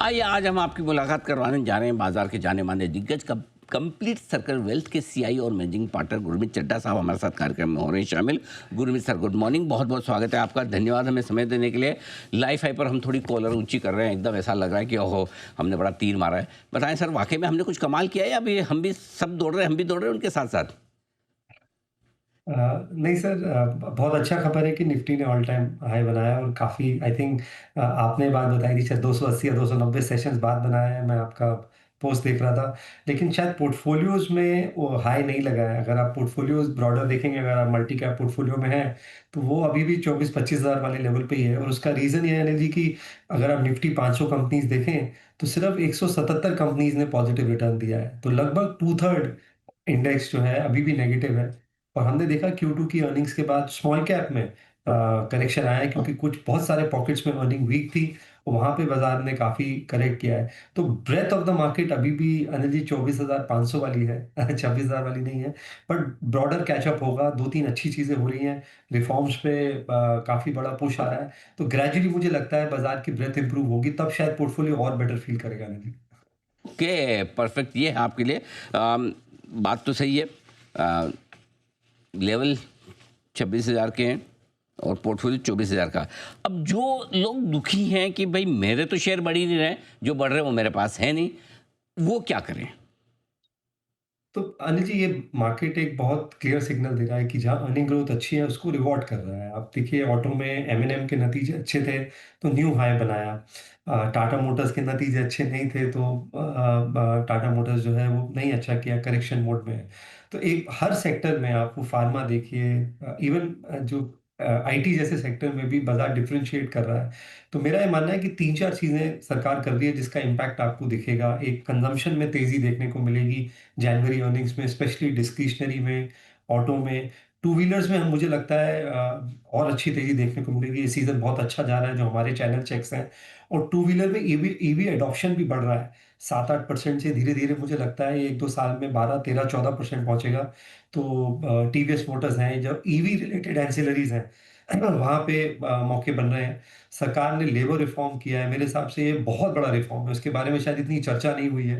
आइए आज हम आपकी मुलाकात करवाने जा रहे हैं बाजार के जाने माने दिग्गज कंप्लीट सर्कल वेल्थ के सीआई और मैनेजिंग पार्टनर गुरमीत चड्ढा साहब हमारे साथ कार्यक्रम में हो रहे हैं शामिल। गुरमीत सर, गुड मॉर्निंग, बहुत बहुत स्वागत है आपका। धन्यवाद हमें समय देने के लिए। लाइफ हाई पर हम थोड़ी कॉलर ऊंची कर रहे हैं, एकदम ऐसा लग रहा है कि ओहो हमने बड़ा तीर मारा है। बताएं सर, वाकई में हमने कुछ कमाल किया है या अभी हम भी सब दौड़ रहे हैं, हम भी दौड़ रहे हैं उनके साथ साथ? नहीं सर, बहुत अच्छा खबर है कि निफ्टी ने ऑल टाइम हाई बनाया और काफ़ी आई थिंक आपने बात बताई थी शायद 280 या 290 सेशंस बाद बनाया है। मैं आपका पोस्ट देख रहा था, लेकिन शायद पोर्टफोलियोज में वो हाई नहीं लगा है। अगर आप पोर्टफोलियोज ब्रॉडर देखेंगे, अगर आप मल्टी कैप पोर्टफोलियो में हैं तो वो अभी भी 24-25 हज़ार वाले लेवल पे ही है। और उसका रीज़न ये है अनिल जी कि अगर आप निफ्टी 500 कंपनीज देखें तो सिर्फ 177 कंपनीज ने पॉजिटिव रिटर्न दिया है। तो लगभग टू थर्ड इंडेक्स जो है अभी भी नेगेटिव है। और हमने देखा Q2 की अर्निंग्स के बाद स्मॉल कैप में करेक्शन आया है, क्योंकि कुछ बहुत सारे पॉकेट्स में अर्निंग वीक थी, वहां पे बाजार ने काफी करेक्ट किया है। तो ब्रेथ ऑफ द मार्केट अभी भी अनिल जी 24,500 वाली है 26,000 वाली नहीं है। बट ब्रॉडर कैचअप होगा, दो तीन अच्छी चीजें हो रही हैं, रिफॉर्म्स पे काफी बड़ा पुश आ रहा है। तो ग्रेजुअली मुझे लगता है बाजार की ब्रेथ इंप्रूव होगी, तब शायद पोर्टफोलियो और बेटर फील करेगा अनिल जी। ओके, परफेक्ट, ये है आपके लिए। बात तो सही है। लेवल 26,000 के हैं और पोर्टफोलियो 24,000 का। अब जो लोग दुखी हैं कि भाई मेरे तो शेयर बढ़ ही नहीं रहे, जो बढ़ रहे हैं वो मेरे पास है नहीं, वो क्या करें? तो अनिल जी, ये मार्केट एक बहुत क्लियर सिग्नल दे रहा है कि जहाँ अर्निंग ग्रोथ अच्छी है उसको रिवॉर्ड कर रहा है। आप देखिए, ऑटो में एम&एम के नतीजे अच्छे थे तो न्यू हाई बनाया। टाटा मोटर्स के नतीजे अच्छे नहीं थे तो टाटा मोटर्स जो है वो नहीं अच्छा किया, करेक्शन मोड में है। तो एक हर सेक्टर में आप वो फार्मा देखिए, इवन जो आईटी जैसे सेक्टर में भी बाजार डिफरेंशिएट कर रहा है। तो मेरा ये मानना है कि तीन चार चीजें सरकार कर रही है जिसका इम्पैक्ट आपको दिखेगा। एक, कंजम्पशन में तेजी देखने को मिलेगी जनवरी अर्निंग्स में, स्पेशली डिस्क्रिशनरी में, ऑटो में। टू व्हीलर्स में हम मुझे लगता है और अच्छी तेजी देखने को मिलेगी। ये सीजन बहुत अच्छा जा रहा है जो हमारे चैनल चेक्स हैं। और टू व्हीलर में ईवी ईवी एडॉप्शन भी बढ़ रहा है। 7-8% से धीरे धीरे मुझे लगता है एक दो साल में 12-13-14% पहुंचेगा। तो टीवीएस मोटर्स हैं, जो ईवी रिलेटेड एंसिलरीज हैं वहां पे मौके बन रहे हैं। सरकार ने लेबर रिफॉर्म किया है, मेरे हिसाब से ये बहुत बड़ा रिफॉर्म है, उसके बारे में शायद इतनी चर्चा नहीं हुई है।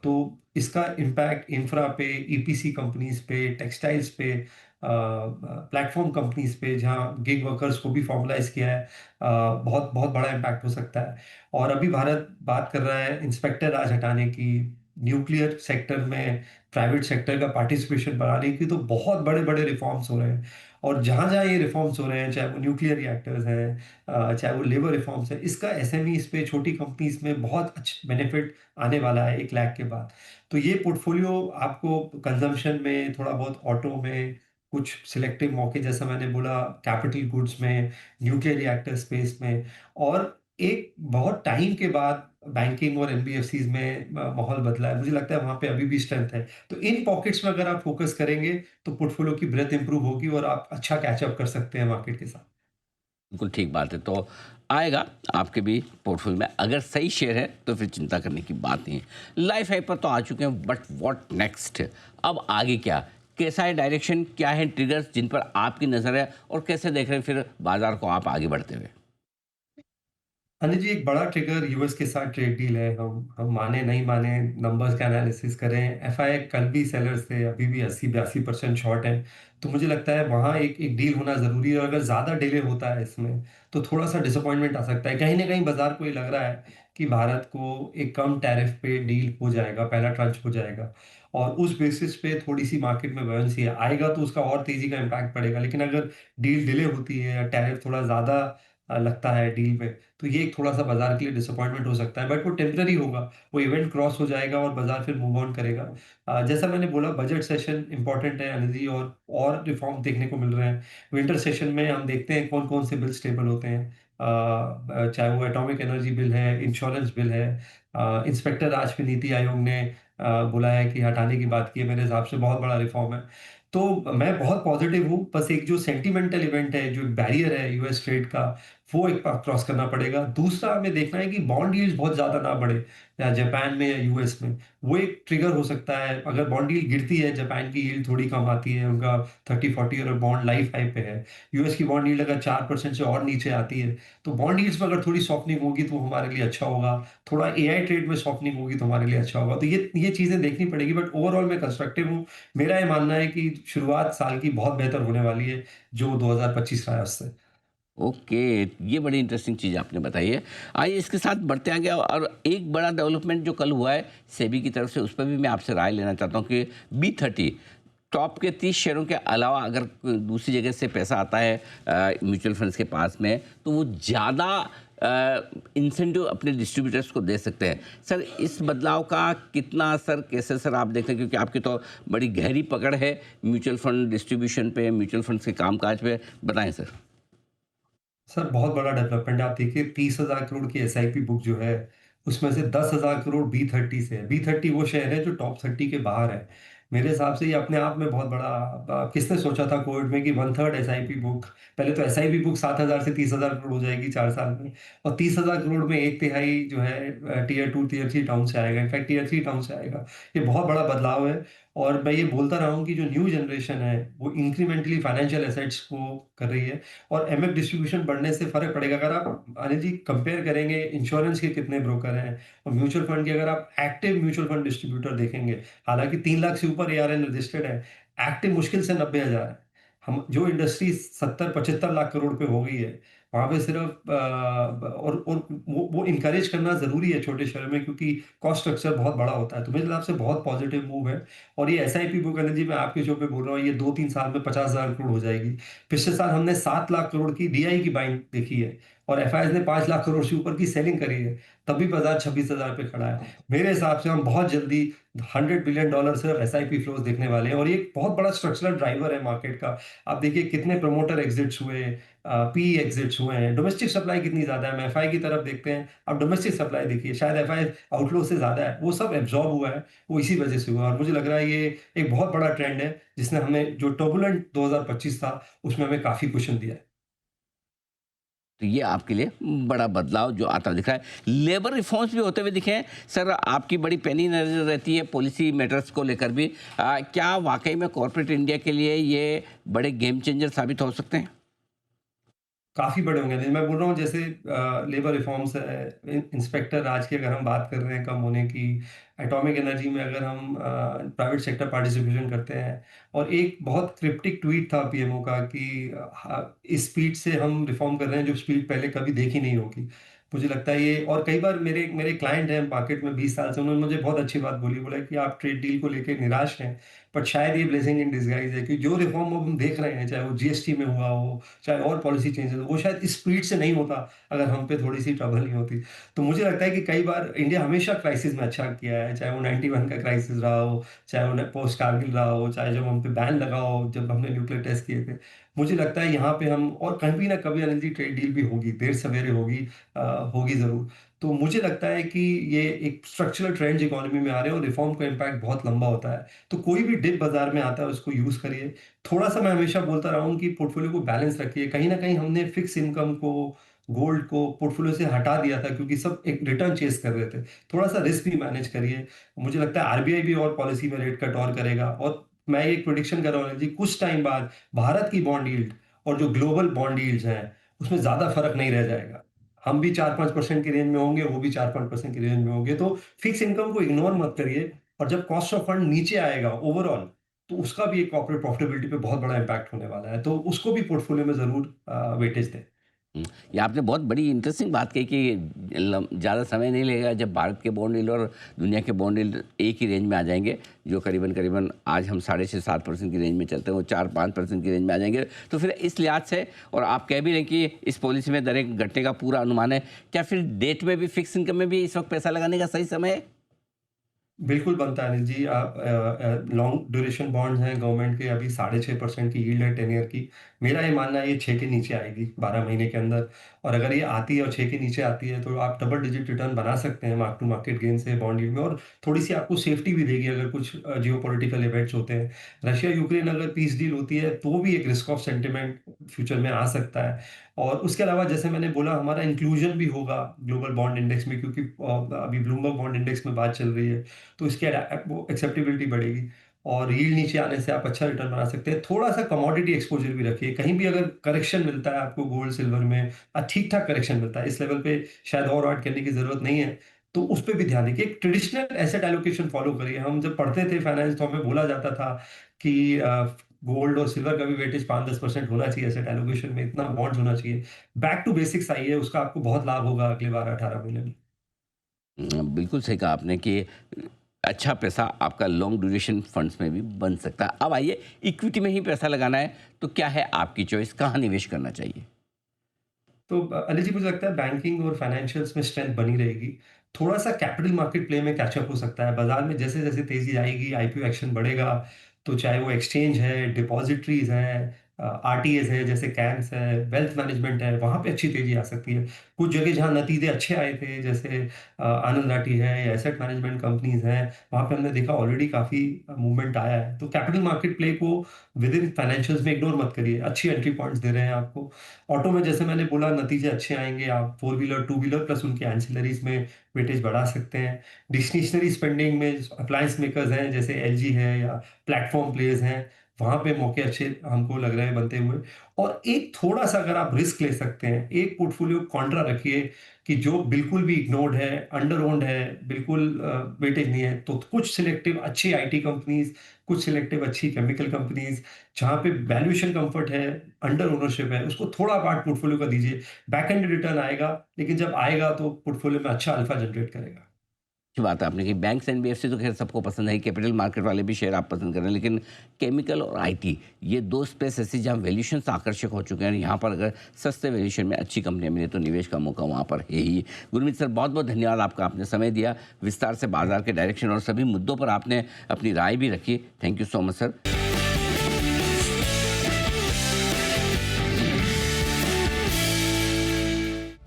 तो इसका इम्पैक्ट इंफ्रा पे, ईपीसी कंपनीज पे, टेक्सटाइल्स पे, प्लेटफॉर्म कंपनीज पे, जहां गिग वर्कर्स को भी फॉर्मलाइज किया है, बहुत बहुत बड़ा इम्पैक्ट हो सकता है। और अभी भारत बात कर रहा है इंस्पेक्टर राज हटाने की, न्यूक्लियर सेक्टर में प्राइवेट सेक्टर का पार्टिसिपेशन बढ़ाने की। तो बहुत बड़े बड़े रिफॉर्म्स हो रहे हैं। और जहां जहां ये रिफॉर्म्स हो रहे हैं, चाहे वो न्यूक्लियर रिएक्टर्स हैं, चाहे वो लेबर रिफॉर्म्स है, इसका एसएमईज पे, छोटी कंपनीज में बहुत अच्छा बेनिफिट आने वाला है 1 लाख के बाद। तो ये पोर्टफोलियो आपको कंजम्पशन में, थोड़ा बहुत ऑटो में, कुछ सिलेक्टिव मौके जैसा मैंने बोला कैपिटल गुड्स में, न्यूक्लियर रिएक्टर स्पेस में, और एक बहुत टाइम के बाद बैंकिंग और एनबीएफसीज में माहौल बदला है। मुझे लगता है वहां पे अभी भी स्ट्रेंथ है। तो इन पॉकेट्स में अगर आप फोकस करेंगे तो पोर्टफोलियो की ब्रेथ इंप्रूव होगी और आप अच्छा कैचअप कर सकते हैं मार्केट के साथ। बिल्कुल ठीक बात है। तो आएगा आपके भी पोर्टफोलियो में, अगर सही शेयर है तो फिर चिंता करने की बात नहीं है। लाइफ हाई पर तो आ चुके हैं, बट व्हाट नेक्स्ट? अब आगे क्या? कैसा है डायरेक्शन, क्या है ट्रिगर्स जिन पर आपकी नज़र है, और कैसे देख रहे हैं फिर बाजार को आप आगे बढ़ते हुए? अनिल जी, एक बड़ा ट्रिगर यूएस के साथ ट्रेड डील है। हम माने नहीं माने, नंबर्स का एनालिसिस करें, एफआई कल भी सेलर्स थे, अभी भी 80-82% शॉर्ट है। तो मुझे लगता है वहाँ एक एक डील होना जरूरी है। और अगर ज़्यादा डिले होता है इसमें तो थोड़ा सा डिसअपॉइंटमेंट आ सकता है। कहीं ना कहीं बाजार को ये लग रहा है कि भारत को एक कम टैरिफ पे डील हो जाएगा, पहला ट्रांच हो जाएगा। और उस बेसिस पे थोड़ी सी मार्केट में वैलेंसी आएगा तो उसका और तेजी का इम्पैक्ट पड़ेगा। लेकिन अगर डील डिले होती है या टैरिफ थोड़ा ज़्यादा लगता है डील में, तो ये एक थोड़ा-सा बाज़ार के लिए डिसअपॉइंटमेंट हो सकता है, बट वो टेम्परेरी होगा। वो इवेंट क्रॉस हो जाएगा और बाज़ार फिर मूव ऑन करेगा। जैसा मैंने बोला, बजट सेशन इम्पोर्टेंट है अनिल जी, और रिफॉर्म देखने को मिल रहे हैं। विंटर सेशन में हम देखते हैं कौन-कौन से बिल स्टेबल होते हैं। चाहे वो एटॉमिक एनर्जी बिल है, इंश्योरेंस बिल है, इंस्पेक्टर राज पे नीति आयोग ने बोला है कि हटाने की बात की है, मेरे हिसाब से बहुत बड़ा रिफॉर्म है। तो मैं बहुत पॉजिटिव हूँ, बस एक जो सेंटिमेंटल इवेंट है, जो बैरियर है यूएस ट्रेड का, वो एक पाथ क्रॉस करना पड़ेगा। दूसरा हमें देखना है कि बॉन्ड यील्ड्स बहुत ज़्यादा ना बढ़े, या जापान में या यूएस में। वो एक ट्रिगर हो सकता है। अगर बॉन्ड यील्ड गिरती है, जापान की यील्ड थोड़ी कम आती है, उनका 30-40 ईयर बॉन्ड लाइफ हाई पे है। यूएस की बॉन्ड यील्ड अगर 4% से और नीचे आती है, तो बॉन्ड यील्ड्स में अगर थोड़ी सॉफ्टनिंग होगी तो हमारे लिए अच्छा होगा। थोड़ा एआई ट्रेड में सॉफ्टनिंग होगी तो हमारे लिए अच्छा होगा। तो ये चीज़ें देखनी पड़ेगी, बट ओवरऑल मैं कंस्ट्रक्टिव हूँ। मेरा ये मानना है कि शुरुआत साल की बहुत बेहतर होने वाली है, जो 2025 रहा है उससे। ओके, ये बड़ी इंटरेस्टिंग चीज़ आपने बताई है। आइए इसके साथ बढ़ते आगे और एक बड़ा डेवलपमेंट जो कल हुआ है सेबी की तरफ से, उस पर भी मैं आपसे राय लेना चाहता हूँ कि बी30 टॉप के 30 शेयरों के अलावा अगर कोई दूसरी जगह से पैसा आता है म्यूचुअल फंड्स के पास में, तो वो ज़्यादा इंसेंटिव अपने डिस्ट्रीब्यूटर्स को दे सकते हैं। सर, इस बदलाव का कितना असर, कैसे सर आप देखते हैं, क्योंकि आपकी तो बड़ी गहरी पकड़ है म्यूचुअल फंड डिस्ट्रीब्यूशन पे, म्यूचुअल फंड्स के कामकाज पे, बताएं सर। सर बहुत बड़ा डेवलपमेंट है। आप देखिए 30,000 करोड़ की एसआईपी बुक जो है, उसमें से 10,000 करोड़ बी30 से है। बी30 वो शेयर है जो टॉप 30 के बाहर है। मेरे हिसाब से ये अपने आप में बहुत बड़ा, किसने सोचा था कोविड में कि वन थर्ड एसआईपी बुक, पहले तो एसआईपी बुक 7,000 से 30,000 करोड़ हो जाएगी 4 साल में, और 30,000 करोड़ में एक तिहाई जो है टियर 2 टियर 3 टाउन से आएगा, इनफैक्ट टियर 3 टाउन से आएगा। ये बहुत बड़ा बदलाव है। और मैं ये बोलता रहा हूँ कि जो न्यू जनरेशन है वो इंक्रीमेंटली फाइनेंशियल एसेट्स को कर रही है, और एमएफ डिस्ट्रीब्यूशन बढ़ने से फ़र्क पड़ेगा। अगर आप अनिल जी कंपेयर करेंगे इंश्योरेंस के कितने ब्रोकर हैं और म्यूचुअल फंड के, अगर आप एक्टिव म्यूचुअल फंड डिस्ट्रीब्यूटर देखेंगे, हालाँकि 3 लाख से ऊपर एआरएन रजिस्टर्ड है, एक्टिव मुश्किल से 90,000 है। हम जो इंडस्ट्री 70-75 लाख करोड़ पे हो गई है, वहाँ पे सिर्फ और वो इनकरेज करना ज़रूरी है छोटे शहरों में, क्योंकि कॉस्ट स्ट्रक्चर बहुत बड़ा होता है। तो मेरे हिसाब से बहुत पॉजिटिव मूव है। और ये एसआईपी बुक अनिल जी, मैं आपके शो पे बोल रहा हूँ, ये 2-3 साल में 50,000 करोड़ हो जाएगी। पिछले साल हमने 7 लाख करोड़ की डीआई की बाइंग देखी है, और एफआईआई ने 5 लाख करोड़ से ऊपर की सेलिंग करी है, तब भी बाजार 26,000 पे खड़ा है। मेरे हिसाब से हम बहुत जल्दी $100 बिलियन सिर्फ एसआईपी फ्लोज देखने वाले हैं, और ये एक बहुत बड़ा स्ट्रक्चरल ड्राइवर है मार्केट का। आप देखिए कितने प्रमोटर एग्जिट्स हुए, पी एग्जिट्स हुए हैं, डोमेस्टिक सप्लाई कितनी ज्यादा है। हम एफआई की तरफ देखते हैं, अब डोमेस्टिक सप्लाई देखिए, शायद एफआई आउटफ्लो से ज्यादा है, वो सब एब्जॉर्ब हुआ है, वो इसी वजह से हुआ है। और मुझे लग रहा है ये एक बहुत बड़ा ट्रेंड है, जिसने हमें जो टर्बुलेंट 2025 था उसमें हमें काफी कुशन दिया है। तो ये आपके लिए बड़ा बदलाव जो आता दिख रहा है। लेबर रिफॉर्म्स भी होते हुए दिखे हैं सर, आपकी बड़ी पैनी नज़र रहती है पॉलिसी मैटर्स को लेकर भी। क्या वाकई में कॉर्पोरेट इंडिया के लिए ये बड़े गेम चेंजर साबित हो सकते हैं? काफ़ी बड़े होंगे। नहीं, मैं बोल रहा हूँ जैसे लेबर रिफॉर्म्स है, इंस्पेक्टर राज की अगर हम बात कर रहे हैं कम होने की, एटॉमिक एनर्जी में अगर हम प्राइवेट सेक्टर पार्टिसिपेशन करते हैं, और एक बहुत क्रिप्टिक ट्वीट था पीएमओ का कि इस स्पीड से हम रिफॉर्म कर रहे हैं जो स्पीड पहले कभी देखी नहीं होगी। मुझे लगता है ये, और कई बार मेरे मेरे क्लाइंट हैं मार्केट में 20 साल से, उन्होंने मुझे बहुत अच्छी बात बोली, बोला कि आप ट्रेड डील को लेके निराश हैं, बट शायद ये ब्लेसिंग इन डिस्गाइज है कि जो रिफॉर्म अब हम देख रहे हैं, चाहे वो जीएसटी में हुआ हो, चाहे और पॉलिसी चेंजेस, वो शायद इस स्पीड से नहीं होता अगर हम पे थोड़ी सी ट्रबल नहीं होती। तो मुझे लगता है कि कई बार इंडिया हमेशा क्राइसिस में अच्छा किया है, चाहे वो 91 का क्राइसिस रहा हो, चाहे वो पोस्ट कारगिल रहा हो, चाहे जब हम पे बैन लगा हो, जब हमने न्यूक्लियर टेस्ट किए थे। मुझे लगता है यहाँ पे हम, और कभी ना कभी अनिल जी ट्रेड डील भी होगी, देर सवेरे होगी, होगी ज़रूर। तो मुझे लगता है कि ये एक स्ट्रक्चरल ट्रेंड्स इकोनॉमी में आ रहे हैं, और रिफॉर्म का इम्पैक्ट बहुत लंबा होता है। तो कोई भी डिप बाजार में आता है उसको यूज़ करिए। थोड़ा-सा मैं हमेशा बोलता रहा हूँ कि पोर्टफोलियो को बैलेंस रखिए। कहीं न कहीं हमने फिक्स इनकम को, गोल्ड को पोर्टफोलियो से हटा दिया था, क्योंकि सब एक रिटर्न चेज़ कर रहे थे। थोड़ा-सा रिस्क भी मैनेज करिए। मुझे लगता है आरबीआई भी और पॉलिसी में रेट कट और करेगा, और मैं एक प्रेडिक्शन कर रहा हूँ जी, कुछ टाइम बाद भारत की बॉन्ड यील्ड और जो ग्लोबल बॉन्ड यील्ड्स हैं, उसमें ज़्यादा फ़र्क नहीं रह जाएगा। हम भी 4-5% की रेंज में होंगे, वो भी 4-5% की रेंज में होंगे। तो फिक्स इनकम को इग्नोर मत करिए, और जब कॉस्ट ऑफ फंड नीचे आएगा ओवरऑल, तो उसका भी एक कॉर्पोरेट प्रॉफिटेबिलिटी पे बहुत बड़ा इम्पैक्ट होने वाला है। तो उसको भी पोर्टफोलियो में ज़रूर वेटेज दें। हुँ, ये आपने बहुत बड़ी इंटरेस्टिंग बात कही कि ज़्यादा समय नहीं लगेगा जब भारत के बॉन्ड यील्ड और दुनिया के बॉन्ड यील्ड एक ही रेंज में आ जाएंगे, जो करीबन आज हम 6.5-7% की रेंज में चलते हैं, वो 4-5% की रेंज में आ जाएंगे। तो फिर इस लिहाज से, और आप कह भी रहे हैं कि इस पॉलिसी में दरें घटने का पूरा अनुमान है, क्या फिर डेट में भी, फिक्स इनकम में भी इस वक्त पैसा लगाने का सही समय है? बिल्कुल बनता है अनिल जी। आप लॉन्ग ड्यूरेशन बॉन्ड्स हैं गवर्नमेंट के, अभी 6.5% की यील्ड है 10 ईयर की। मेरा ये मानना है ये 6 के नीचे आएगी 12 महीने के अंदर, और अगर ये आती है और 6 के नीचे आती है, तो आप डबल डिजिट रिटर्न बना सकते हैं मार्क टू मार्केट गेन से बॉन्ड यील्ड में, और थोड़ी-सी आपको सेफ्टी भी देगी अगर कुछ जियोपॉलिटिकल इवेंट्स होते हैं। रशिया यूक्रेन अगर पीस डील होती है, तो भी एक रिस्क ऑफ सेंटिमेंट फ्यूचर में आ सकता है। और उसके अलावा जैसे मैंने बोला हमारा इंक्लूजन भी होगा ग्लोबल बॉन्ड इंडेक्स में, क्योंकि अभी ब्लूमबर्ग बॉन्ड इंडेक्स में बात चल रही है, तो इसकी वो एक्सेप्टेबिलिटी बढ़ेगी और यील्ड नीचे आने से आप अच्छा रिटर्न बना सकते हैं। थोड़ा-सा कमोडिटी एक्सपोज़र भी रखिए, कहीं भी अगर करेक्शन मिलता है आपको गोल्ड, सिल्वर में ठीक-ठाक करेक्शन मिलता है, इस लेवल पे शायद और ऐड करने की ज़रूरत नहीं है, तो उस पे भी ध्यान दीजिए। एक ट्रेडिशनल एसेट एलोकेशन फ़ॉलो करिए। हम जब पढ़ते थे फाइनेंस तो हमें बोला जाता था कि गोल्ड और सिल्वर का भी वेटेज 5-10% होना चाहिए एसेट एलोकेशन में, इतना बॉन्ड्स होना चाहिए। बैक टू बेसिक्स आइए, उसका आपको बहुत लाभ होगा अगले 12-18 महीने में। बिल्कुल सही कहा आपने कि अच्छा पैसा आपका लॉन्ग ड्यूरेशन फंड्स में भी बन सकता है। अब आइए, इक्विटी में ही पैसा लगाना है तो क्या है आपकी चॉइस, कहाँ निवेश करना चाहिए? तो अली जी, मुझे लगता है बैंकिंग और फाइनेंशियल्स में स्ट्रेंथ बनी रहेगी। थोड़ा-सा कैपिटल मार्केट प्ले में कैचअप हो सकता है। बाज़ार में जैसे-जैसे तेज़ी आएगी, आईपीओ एक्शन बढ़ेगा, तो चाहे वो एक्सचेंज है, डिपॉज़िटरीज़ हैं, आरटीएस है, जैसे कैम्स है, वेल्थ मैनेजमेंट है, वहाँ पे अच्छी तेज़ी आ सकती है। कुछ जगह जहाँ नतीजे अच्छे आए थे, जैसे आनंद राठी है या एसेट मैनेजमेंट कंपनीज़ हैं, वहाँ पे हमने देखा ऑलरेडी काफ़ी मूवमेंट आया है। तो कैपिटल मार्केट प्ले को विद इन फाइनेंशियल्स में इग्नोर मत करिए, अच्छी एंट्री पॉइंट्स दे रहे हैं आपको। ऑटो में जैसे मैंने बोला नतीजे अच्छे आएँगे, आप four wheeler, two wheeler plus उनके एंसिलरीज़ में वेटेज बढ़ा सकते हैं। डिस्क्रिशनरी स्पेंडिंग में अप्लायंस मेकर्स हैं जैसे एलजी है या प्लेटफ़ॉर्म प्लेयर्स हैं, वहाँ पे मौके अच्छे हमको लग रहे हैं बनते हुए। और एक थोड़ा-सा अगर आप रिस्क ले सकते हैं, एक पोर्टफ़ोलियो कॉन्ट्रा रखिए कि जो बिल्कुल भी इग्नोर्ड है, अंडर ओन्ड है, बिल्कुल वेटेज नहीं है, तो कुछ सिलेक्टिव अच्छी आईटी कंपनीज़, कुछ सिलेक्टिव अच्छी केमिकल कंपनीज़, जहाँ पे वैल्यूएशन कम्फर्ट है, अंडर ओनरशिप है, उसको थोड़ा पार्ट पोर्टफोलियो का दीजिए। बैक एंड रिटर्न आएगा, लेकिन जब आएगा तो पोर्टफोलियो में अच्छा अल्फा जनरेट करेगा। अच्छी बात है आपने कि बैंक्स एनबीएफसी तो खैर सबको पसंद है, कैपिटल मार्केट वाले भी शेयर आप पसंद कर रहे हैं, लेकिन केमिकल और आईटी ये दो स्पेस ऐसी जहाँ वैल्यूशन आकर्षक हो चुके हैं, यहाँ पर अगर सस्ते वैल्यूशन में अच्छी कंपनियाँ मिले तो निवेश का मौका वहाँ पर है ही। गुरमीत सर, बहुत बहुत धन्यवाद आपका, आपने समय दिया, विस्तार से बाजार के डायरेक्शन और सभी मुद्दों पर आपने अपनी राय भी रखी। Thank you so much sir.